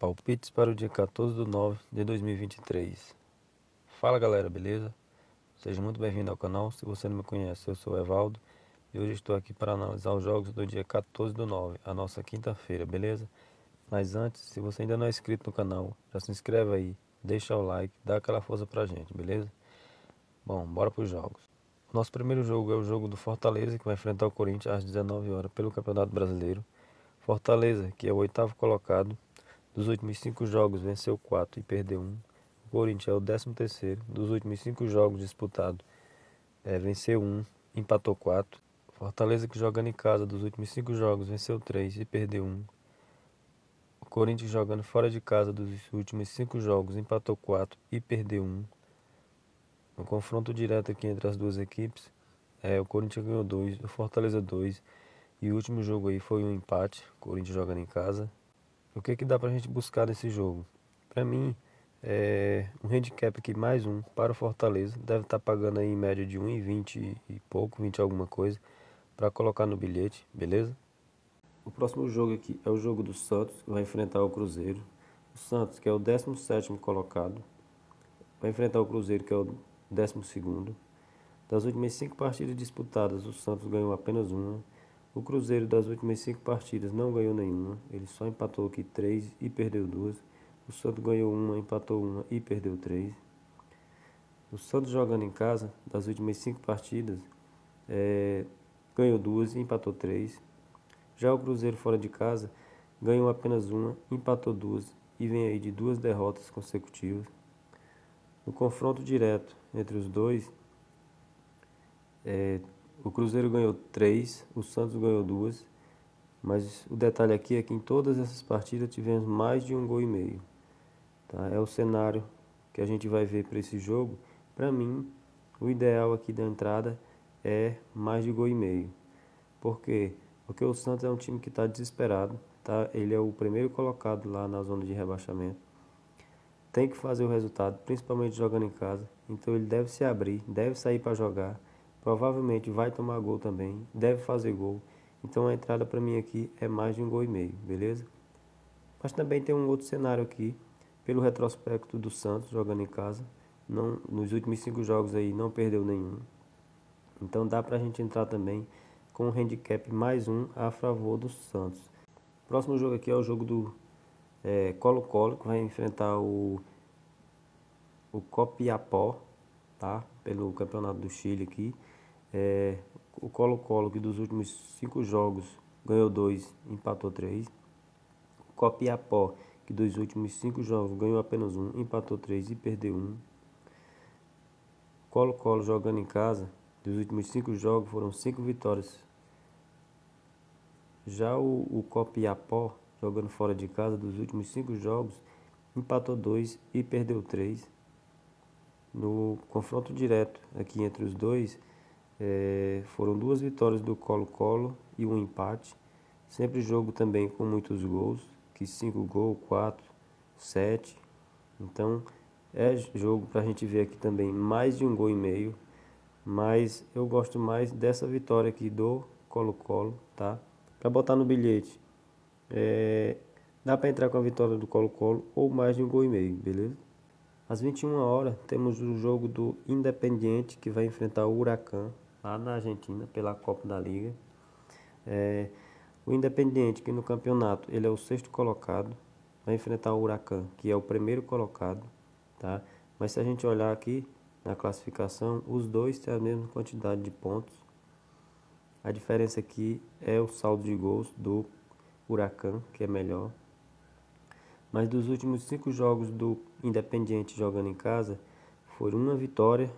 Palpites para o dia 14 de 9 de 2023. Fala galera, beleza? Seja muito bem-vindo ao canal. Se você não me conhece, eu sou o Evaldo e hoje estou aqui para analisar os jogos do dia 14 do 9, a nossa quinta-feira, beleza? Mas antes, se você ainda não é inscrito no canal, já se inscreve aí, deixa o like, dá aquela força pra gente, beleza? Bom, bora pros jogos. Nosso primeiro jogo é o jogo do Fortaleza, que vai enfrentar o Corinthians às 19 horas pelo Campeonato Brasileiro. Fortaleza, que é o oitavo colocado, dos últimos 5 jogos venceu 4 e perdeu 1. O Corinthians é o 13º. Dos últimos 5 jogos disputados, venceu 1, empatou 4. Fortaleza, que jogando em casa, dos últimos 5 jogos venceu 3 e perdeu 1. O Corinthians, jogando fora de casa, dos últimos 5 jogos empatou 4 e perdeu 1. No confronto direto aqui entre as duas equipes, o Corinthians ganhou 2, o Fortaleza 2. E o último jogo aí foi um empate, o Corinthians jogando em casa. O que dá pra gente buscar nesse jogo? Pra mim, um handicap aqui mais um para o Fortaleza. Deve estar pagando aí em média de 1,20 e pouco, 20 alguma coisa, para colocar no bilhete, beleza? O próximo jogo aqui é o jogo do Santos, que vai enfrentar o Cruzeiro. O Santos, que é o 17º colocado, vai enfrentar o Cruzeiro, que é o 12º. Das últimas 5 partidas disputadas, o Santos ganhou apenas uma. O Cruzeiro, das últimas 5 partidas, não ganhou nenhuma. Ele só empatou aqui 3 e perdeu 2. O Santos ganhou uma, empatou uma e perdeu 3. O Santos, jogando em casa, das últimas 5 partidas, ganhou 2 e empatou 3. Já o Cruzeiro, fora de casa, ganhou apenas uma, empatou 2 e vem aí de 2 derrotas consecutivas. No confronto direto entre os dois, o Cruzeiro ganhou 3, o Santos ganhou 2, mas o detalhe aqui é que em todas essas partidas tivemos mais de 1,5 gol. Tá? É o cenário que a gente vai ver para esse jogo. Para mim, o ideal aqui da entrada é mais de 1,5 gol. Por quê? Porque o Santos é um time que está desesperado. Tá? Ele é o primeiro colocado lá na zona de rebaixamento. Tem que fazer o resultado, principalmente jogando em casa. Então ele deve se abrir, deve sair para jogar. Provavelmente vai tomar gol também, deve fazer gol. Então a entrada para mim aqui é mais de 1,5 gol, beleza? Mas também tem um outro cenário aqui, pelo retrospecto do Santos jogando em casa. Não, nos últimos 5 jogos aí não perdeu nenhum. Então dá pra gente entrar também com um handicap mais um a favor do Santos. Próximo jogo aqui é o jogo do Colo-Colo, que vai enfrentar o Copiapó, tá? Pelo Campeonato do Chile aqui. O Colo-Colo, que dos últimos 5 jogos ganhou 2, empatou 3. O Copiapó, que dos últimos 5 jogos ganhou apenas 1, empatou 3 e perdeu 1. Colo-Colo, jogando em casa, dos últimos 5 jogos foram 5 vitórias. Já o Copiapó, jogando fora de casa, dos últimos 5 jogos, empatou 2 e perdeu 3. No confronto direto aqui entre os dois, foram 2 vitórias do Colo-Colo e um empate. Sempre jogo também com muitos gols, que 5 gols, 4, 7. Então é jogo para a gente ver aqui também mais de 1,5 gol. Mas eu gosto mais dessa vitória aqui do Colo-Colo, tá? Para botar no bilhete, dá para entrar com a vitória do Colo-Colo ou mais de 1,5 gol, beleza? Às 21 horas temos o jogo do Independiente, que vai enfrentar o Huracan lá na Argentina pela Copa da Liga. O Independiente, que no campeonato ele é o 6º colocado, vai enfrentar o Huracan, que é o primeiro colocado, tá? Mas se a gente olhar aqui na classificação, os dois têm a mesma quantidade de pontos. A diferença aqui é o saldo de gols do Huracan, que é melhor. Mas dos últimos 5 jogos do Independiente jogando em casa, foram uma vitória,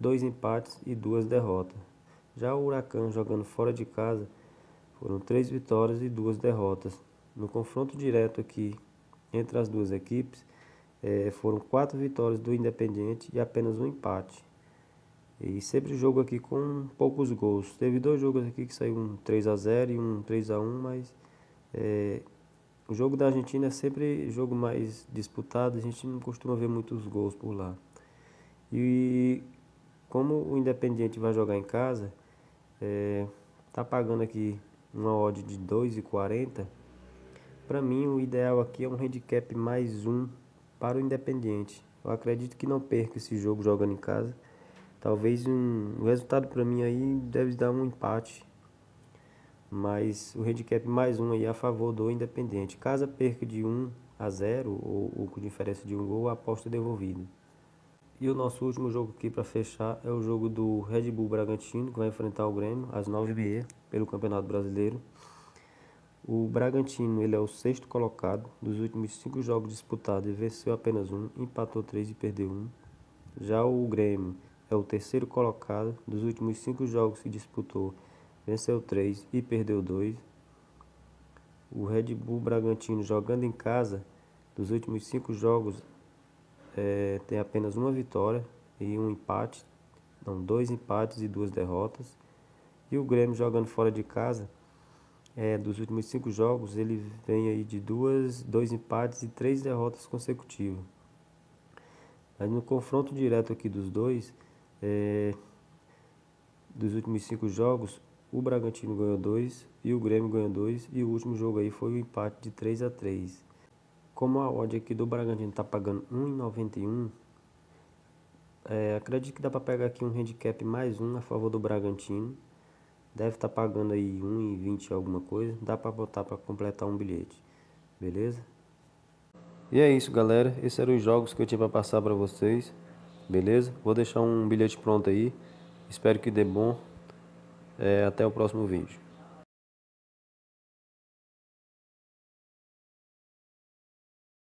2 empates e 2 derrotas. Já o Huracan, jogando fora de casa, foram 3 vitórias e 2 derrotas. No confronto direto aqui entre as duas equipes, foram 4 vitórias do Independiente e apenas um empate. E sempre jogo aqui com poucos gols. Teve 2 jogos aqui que saiu um 3-0 e um 3-1, mas o jogo da Argentina é sempre jogo mais disputado, a gente não costuma ver muitos gols por lá. E como o Independiente vai jogar em casa, tá pagando aqui uma odd de 2,40. Para mim, o ideal aqui é um handicap mais um para o Independiente. Eu acredito que não perca esse jogo jogando em casa. Talvez o resultado para mim aí deve dar um empate, mas o handicap mais um aí é a favor do Independiente. Caso perca de 1-0 ou com diferença de um gol, a aposta é devolvida. E o nosso último jogo aqui para fechar é o jogo do Red Bull Bragantino, que vai enfrentar o Grêmio às 9h30 pelo Campeonato Brasileiro. O Bragantino ele é o sexto colocado. Dos últimos 5 jogos disputados, ele venceu apenas um, empatou 3 e perdeu um. Já o Grêmio é o terceiro colocado. Dos últimos 5 jogos que disputou, venceu 3 e perdeu 2. O Red Bull Bragantino, jogando em casa, dos últimos 5 jogos, tem apenas uma vitória e um empate. Não, 2 empates e 2 derrotas. E o Grêmio, jogando fora de casa, dos últimos 5 jogos, ele vem aí de 2 empates e 3 derrotas consecutivas. Mas no confronto direto aqui dos dois, dos últimos 5 jogos, o Bragantino ganhou 2 e o Grêmio ganhou 2. E o último jogo aí foi o empate de 3-3. Como a odd aqui do Bragantino está pagando 1,91, acredito que dá para pegar aqui um handicap mais um a favor do Bragantino. Deve estar pagando aí 1,20 alguma coisa. Dá para botar para completar um bilhete. Beleza? E é isso, galera. Esses eram os jogos que eu tinha para passar para vocês. Beleza? Vou deixar um bilhete pronto aí. Espero que dê bom. Até o próximo vídeo.